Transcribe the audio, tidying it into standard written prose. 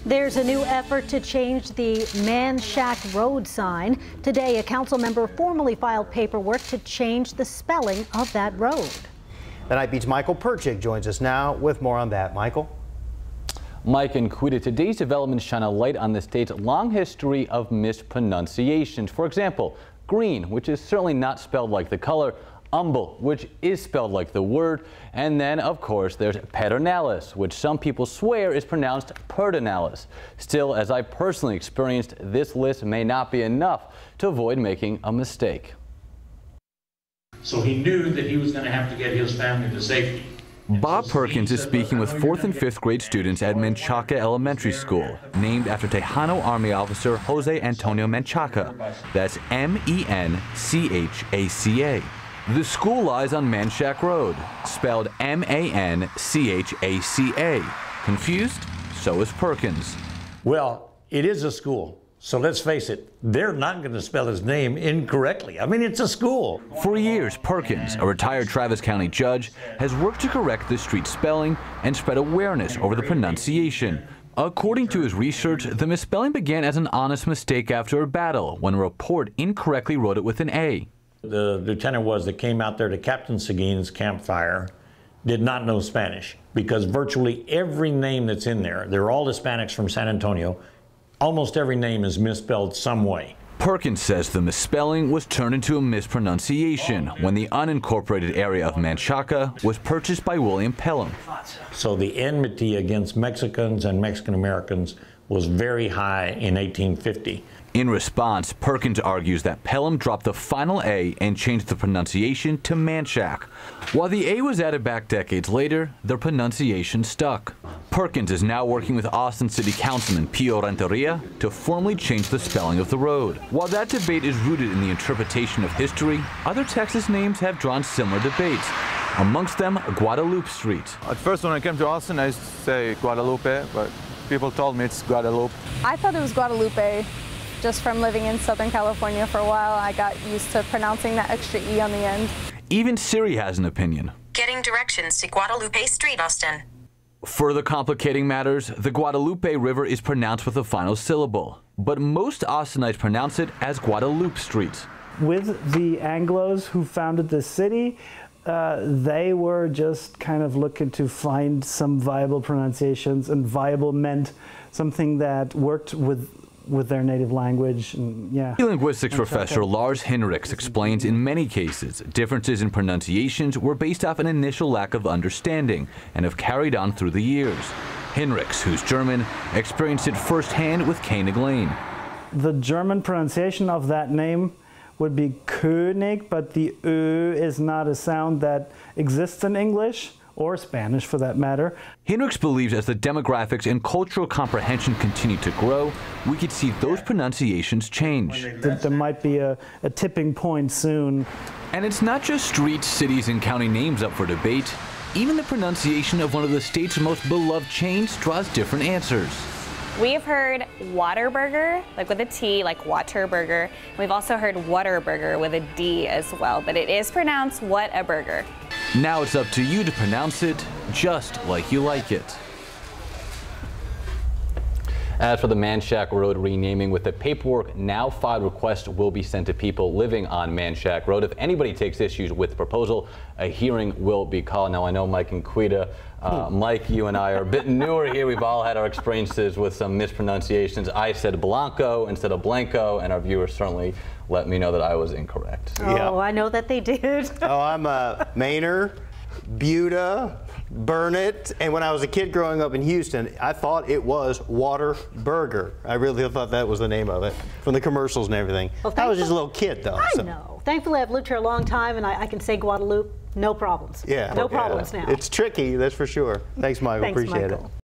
There's a new effort to change the Man Shack Road sign. Today, a council member formally filed paperwork to change the spelling of that road. The Night Beat's Michael Perchick joins us now with more on that. Michael? Mike and Quita, today's developments shine a light on the state's long history of mispronunciations. For example, green, which is certainly not spelled like the color, umble, which is spelled like the word, and then, of course, there's pedernales, which some people swear is pronounced perdonales. Still, as I personally experienced, this list may not be enough to avoid making a mistake. So he knew that he was going to have to get his family to safety. Bob Perkins is speaking with 4th and 5th grade students at Menchaca Elementary School, named after Tejano Army officer Jose Antonio Menchaca. That's M-E-N-C-H-A-C-A. The school lies on Man Shack Road, spelled M-A-N-C-H-A-C-A. Confused? So is Perkins. Well, it is a school, so let's face it, they're not going to spell his name incorrectly. I mean, it's a school. For years, Perkins, a retired Travis County judge, has worked to correct the street spelling and spread awareness over the pronunciation. According to his research, the misspelling began as an honest mistake after a battle when a report incorrectly wrote it with an A. The lieutenant that came out there to Captain Seguin's campfire did not know Spanish, because virtually every name that's in there, they're all Hispanics from San Antonio, almost every name is misspelled some way. Perkins says the misspelling was turned into a mispronunciation when the unincorporated area of Menchaca was purchased by William Pelham. So the enmity against Mexicans and Mexican Americans was very high in 1850. In response, Perkins argues that Pelham dropped the final A and changed the pronunciation to Manchac. While the A was added back decades later, the pronunciation stuck. Perkins is now working with Austin City Councilman Pio Renteria to formally change the spelling of the road. While that debate is rooted in the interpretation of history, other Texas names have drawn similar debates. Amongst them, Guadalupe Street. At first, when I came to Austin, I used to say Guadalupe, but people told me it's Guadalupe. I thought it was Guadalupe. Just from living in Southern California for a while, I got used to pronouncing that extra E on the end. Even Siri has an opinion. Getting directions to Guadalupe Street, Austin. Further complicating matters, the Guadalupe River is pronounced with a final syllable, but most Austinites pronounce it as Guadalupe Street. With the Anglos who founded this city, they were just kind of looking to find some viable pronunciations, and viable meant something that worked with their native language. And, yeah. Linguistics professor Lars Hinrichs explains in many cases differences in pronunciations were based off an initial lack of understanding and have carried on through the years. Hinrichs, who's German, experienced it firsthand with Koenig Lane. The German pronunciation of that name would be König, but the Ö is not a sound that exists in English, or Spanish for that matter. Hinrichs believes as the demographics and cultural comprehension continue to grow, we could see those pronunciations change. There might be a tipping point soon. And it's not just streets, cities, and county names up for debate. Even the pronunciation of one of the state's most beloved chains draws different answers. We've heard Waterburger, like with a T, like Waterburger. We've also heard Whataburger with a D as well, but it is pronounced Whataburger. Now it's up to you to pronounce it just like you like it. As for the Man Shack Road renaming, with the paperwork now filed, requests will be sent to people living on Man Shack Road. If anybody takes issues with the proposal, a hearing will be called. Now, I know Mike and Quita, Mike, you and I are a bit newer here. We've all had our experiences with some mispronunciations. I said Blanco instead of Blanco, and our viewers certainly let me know that I was incorrect. Oh, yeah. I know that they did. Oh, I'm Maynard, Buda, Burnett, and when I was a kid growing up in Houston, I thought it was Waterburger. I really thought that was the name of it, from the commercials and everything. Well, I was just a little kid, though. I know. Thankfully, I've lived here a long time, and I can say Guadalupe, no problems. Yeah. No problems now. It's tricky, that's for sure. Thanks, Michael. Thanks, Appreciate Michael. it.